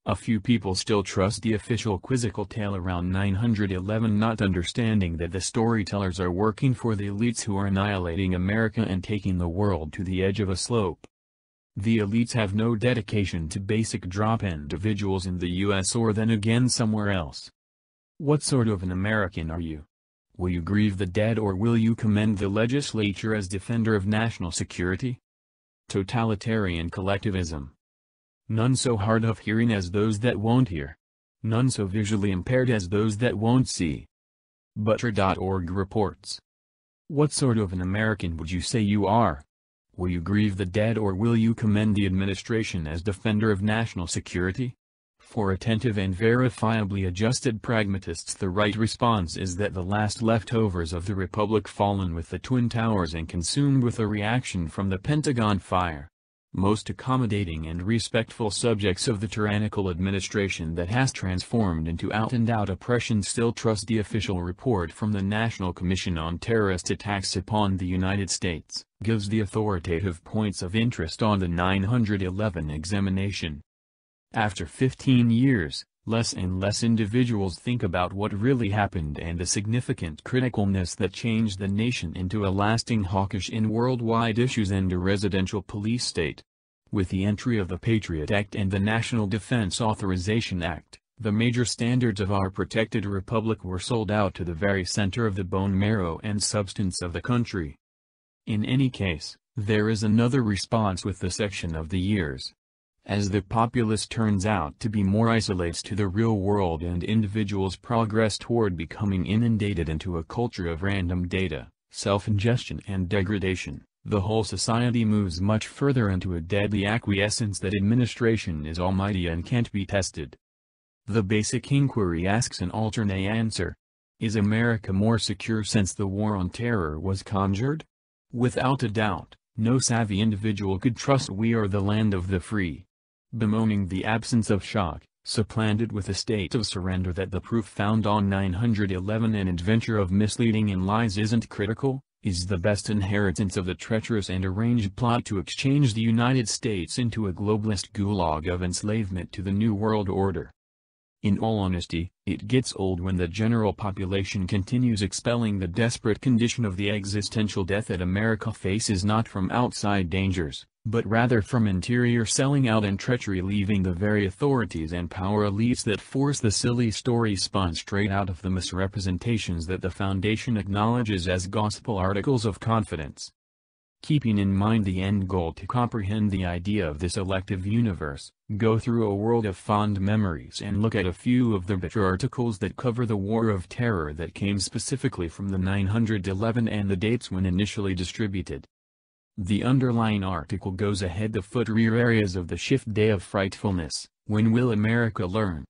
A few people still trust the official quizzical tale around 911, not understanding that the storytellers are working for the elites who are annihilating America and taking the world to the edge of a slope. The elites have no dedication to basic drop individuals in the US or then again somewhere else. What sort of an American are you? Will you grieve the dead or will you commend the legislature as defender of national security? Totalitarian collectivism. None so hard of hearing as those that won't hear. None so visually impaired as those that won't see. Butcher.org reports. What sort of an American would you say you are? Will you grieve the dead or will you commend the administration as defender of national security? For attentive and verifiably adjusted pragmatists, the right response is that the last leftovers of the republic fallen with the Twin Towers and consumed with a reaction from the Pentagon fire. Most accommodating and respectful subjects of the tyrannical administration that has transformed into out-and-out oppression still trust the official report from the National Commission on Terrorist Attacks upon the United States, gives the authoritative points of interest on the 911 examination. After 15 years, less and less individuals think about what really happened and the significant criticalness that changed the nation into a lasting hawkish in worldwide issues and a residential police state. With the entry of the Patriot Act and the National Defense Authorization Act, the major standards of our protected republic were sold out to the very center of the bone marrow and substance of the country. In any case, there is another response with the section of the years. As the populace turns out to be more isolated to the real world and individuals progress toward becoming inundated into a culture of random data, self-ingestion and degradation, the whole society moves much further into a deadly acquiescence that administration is almighty and can't be tested. The basic inquiry asks an alternate answer. Is America more secure since the war on terror was conjured? Without a doubt, no savvy individual could trust we are the land of the free. Bemoaning the absence of shock, supplanted with a state of surrender that the proof found on 911 an adventure of misleading and lies isn't critical, is the best inheritance of the treacherous and arranged plot to exchange the United States into a globalist gulag of enslavement to the New World Order. In all honesty, it gets old when the general population continues expelling the desperate condition of the existential death that America faces not from outside dangers, but rather from interior selling out and treachery, leaving the very authorities and power elites that force the silly stories spun straight out of the misrepresentations that the Foundation acknowledges as gospel articles of confidence. Keeping in mind the end goal to comprehend the idea of this elective universe, go through a world of fond memories and look at a few of the better articles that cover the war of terror that came specifically from the 911 and the dates when initially distributed. The underlying article goes ahead the foot-rear areas of the shift day of frightfulness. When will America learn?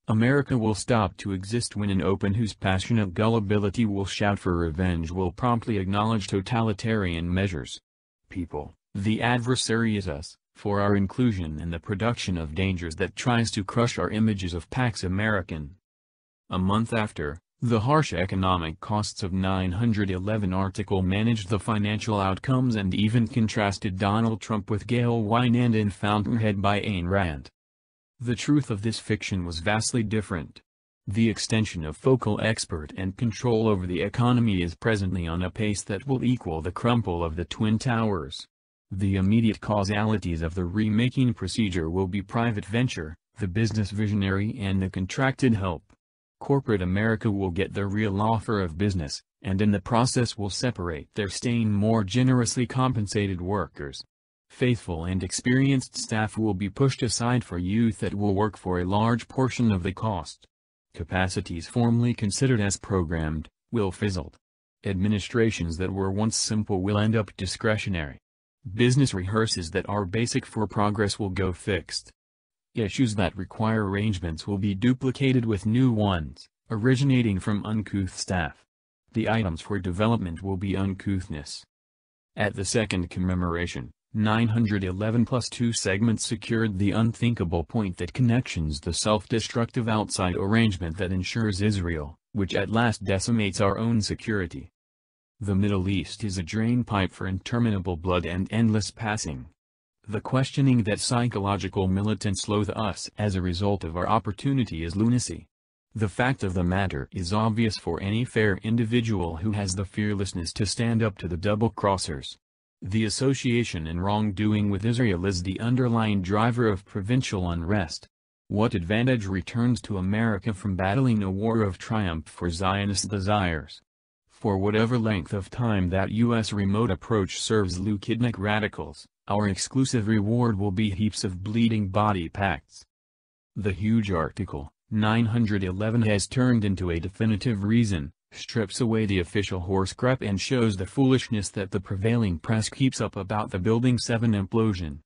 America will stop to exist when an open whose passionate gullibility will shout for revenge will promptly acknowledge totalitarian measures. People, the adversary is us, for our inclusion in the production of dangers that tries to crush our images of Pax American. A month after, the harsh economic costs of 911 article managed the financial outcomes and even contrasted Donald Trump with Gail Wynand in Fountainhead by Ayn Rand. The truth of this fiction was vastly different. The extension of focal expert and control over the economy is presently on a pace that will equal the crumple of the Twin Towers. The immediate causalities of the remaking procedure will be private venture, the business visionary and the contracted help. Corporate America will get the real offer of business, and in the process will separate their staying more generously compensated workers. Faithful and experienced staff will be pushed aside for youth that will work for a large portion of the cost. Capacities formerly considered as programmed, will fizzle. Administrations that were once simple will end up discretionary. Business rehearsals that are basic for progress will go fixed. Issues that require arrangements will be duplicated with new ones, originating from uncouth staff. The items for development will be uncouthness. At the second commemoration, 911 plus 2 segments secured the unthinkable point that connections the self-destructive outside arrangement that ensures Israel, which at last decimates our own security. The Middle East is a drain pipe for interminable blood and endless passing. The questioning that psychological militants loathe us as a result of our opportunity is lunacy. The fact of the matter is obvious for any fair individual who has the fearlessness to stand up to the double-crossers. The association in wrongdoing with Israel is the underlying driver of provincial unrest. What advantage returns to America from battling a war of triumph for Zionist desires? For whatever length of time that U.S. remote approach serves leukidnic radicals, our exclusive reward will be heaps of bleeding body packs. The huge article, 911, has turned into a definitive reason, strips away the official horse crap and shows the foolishness that the prevailing press keeps up about the Building 7 implosion.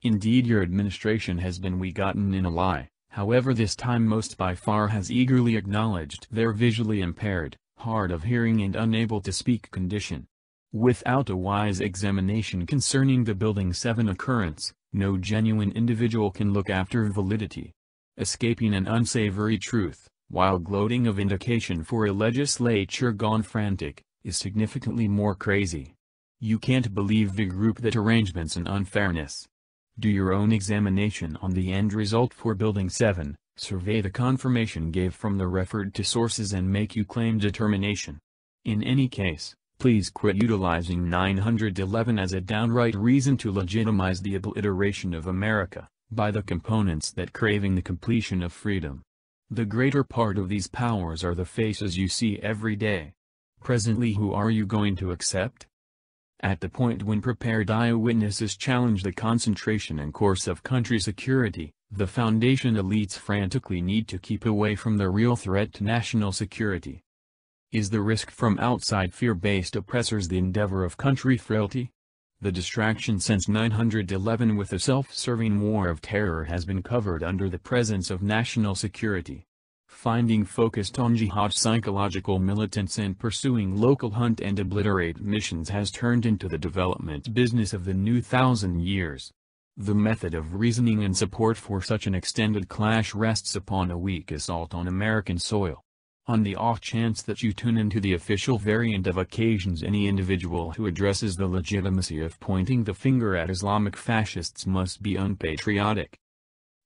Indeed, your administration has been begotten in a lie, however this time most by far has eagerly acknowledged their visually impaired, hard of hearing and unable to speak condition. Without a wise examination concerning the Building 7 occurrence, no genuine individual can look after validity. Escaping an unsavory truth, while gloating of indication for a legislature gone frantic, is significantly more crazy. You can't believe the group that arrangements and unfairness. Do your own examination on the end result for Building 7, survey the confirmation gave from the referred to sources and make you claim determination. In any case, please quit utilizing 911 as a downright reason to legitimize the obliteration of America, by the components that craving the completion of freedom. The greater part of these powers are the faces you see every day. Presently, who are you going to accept? At the point when prepared eyewitnesses challenge the concentration and course of country security, the Foundation elites frantically need to keep away from the real threat to national security. Is the risk from outside fear-based oppressors the endeavor of country frailty? The distraction since 911 with the self-serving war of terror has been covered under the presence of national security. Finding focused on jihad psychological militants and pursuing local hunt and obliterate missions has turned into the development business of the new 1,000 years. The method of reasoning and support for such an extended clash rests upon a weak assault on American soil. On the off chance that you tune into the official variant of occasions, any individual who addresses the legitimacy of pointing the finger at Islamic fascists must be unpatriotic.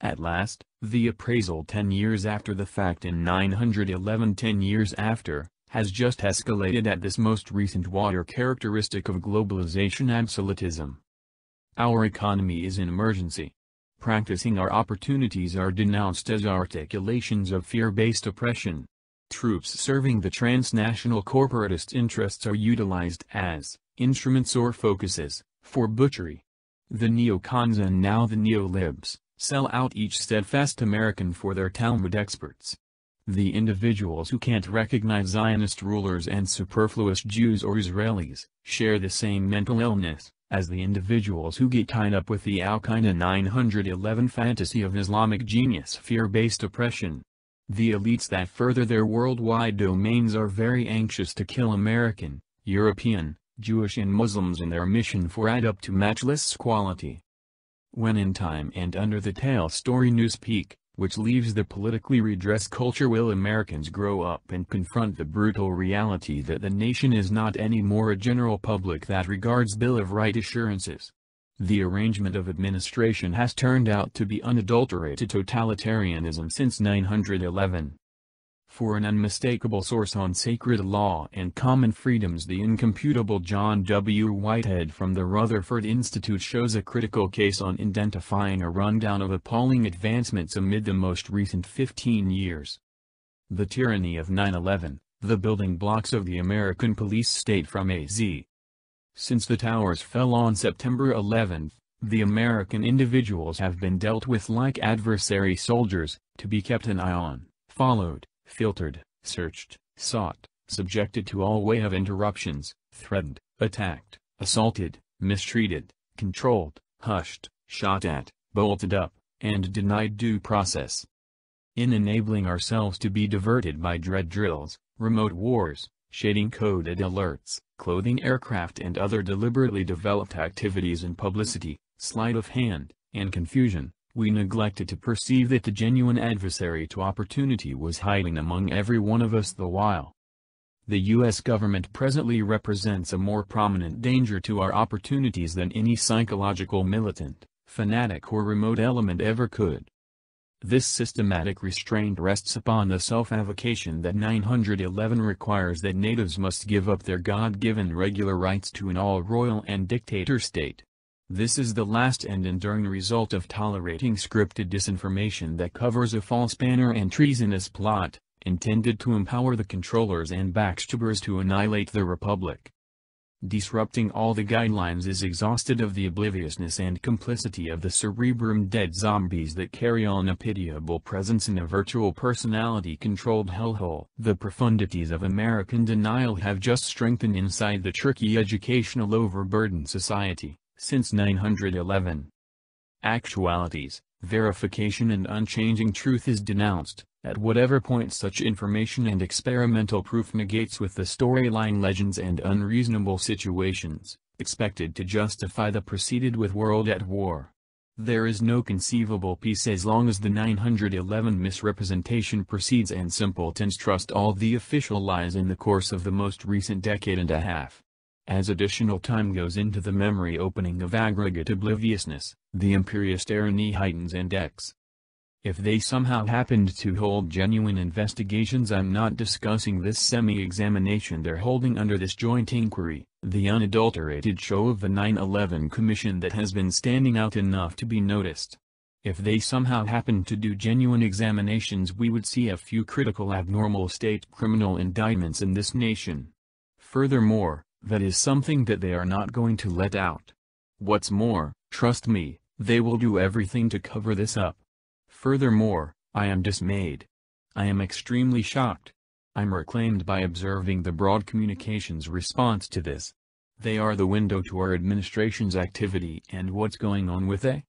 At last, the appraisal 10 years after the fact in 911 10 years after, has just escalated at this most recent water characteristic of globalization: absolutism. Our economy is in emergency. Practicing our opportunities are denounced as articulations of fear-based oppression. Troops serving the transnational corporatist interests are utilized as instruments or focuses for butchery. The neocons and now the neolibs sell out each steadfast American for their Talmud experts. The individuals who can't recognize Zionist rulers and superfluous Jews or Israelis share the same mental illness as the individuals who get tied up with the Al-Qaeda 911 fantasy of Islamic genius fear-based oppression. The elites that further their worldwide domains are very anxious to kill American, European, Jewish and Muslims in their mission for add up to matchless quality. When in time and under the tale story newspeak, which leaves the politically redressed culture, will Americans grow up and confront the brutal reality that the nation is not any more a general public that regards Bill of Rights assurances. The arrangement of administration has turned out to be unadulterated totalitarianism since 911. For an unmistakable source on sacred law and common freedoms, the incomputable John W. Whitehead from the Rutherford Institute shows a critical case on identifying a rundown of appalling advancements amid the most recent 15 years. The tyranny of 9/11, the building blocks of the American police state from A.Z. Since the towers fell on September 11, the American individuals have been dealt with like adversary soldiers, to be kept an eye on, followed, filtered, searched, sought, subjected to all way of interruptions, threatened, attacked, assaulted, mistreated, controlled, hushed, shot at, bolted up, and denied due process. In enabling ourselves to be diverted by dread drills, remote wars, shading-coded alerts, clothing aircraft and other deliberately developed activities in publicity, sleight of hand, and confusion, we neglected to perceive that the genuine adversary to opportunity was hiding among every one of us the while. The U.S. government presently represents a more prominent danger to our opportunities than any psychological militant, fanatic or remote element ever could. This systematic restraint rests upon the self-avocation that 911 requires that natives must give up their God-given regular rights to an all-royal and dictator state. This is the last and enduring result of tolerating scripted disinformation that covers a false banner and treasonous plot, intended to empower the controllers and backstabbers to annihilate the Republic. Disrupting all the guidelines is exhausted of the obliviousness and complicity of the cerebrum-dead zombies that carry on a pitiable presence in a virtual personality-controlled hellhole. The profundities of American denial have just strengthened inside the tricky educational overburdened society, since 911. Actualities, verification and unchanging truth is denounced, at whatever point such information and experimental proof negates with the storyline legends and unreasonable situations, expected to justify the proceeded with world at war. There is no conceivable peace as long as the 911 misrepresentation proceeds and simpletons trust all the official lies in the course of the most recent decade and a half. As additional time goes into the memory opening of aggregate obliviousness, the imperious tyranny heightens and X. If they somehow happened to hold genuine investigations, I'm not discussing this semi-examination they're holding under this joint inquiry, the unadulterated show of the 9/11 Commission that has been standing out enough to be noticed. If they somehow happened to do genuine examinations, we would see a few critical abnormal state criminal indictments in this nation. Furthermore, that is something that they are not going to let out. What's more, trust me, they will do everything to cover this up. Furthermore, I am dismayed. I am extremely shocked. I'm reclaimed by observing the broad communications response to this. They are the window to our administration's activity and what's going on with it.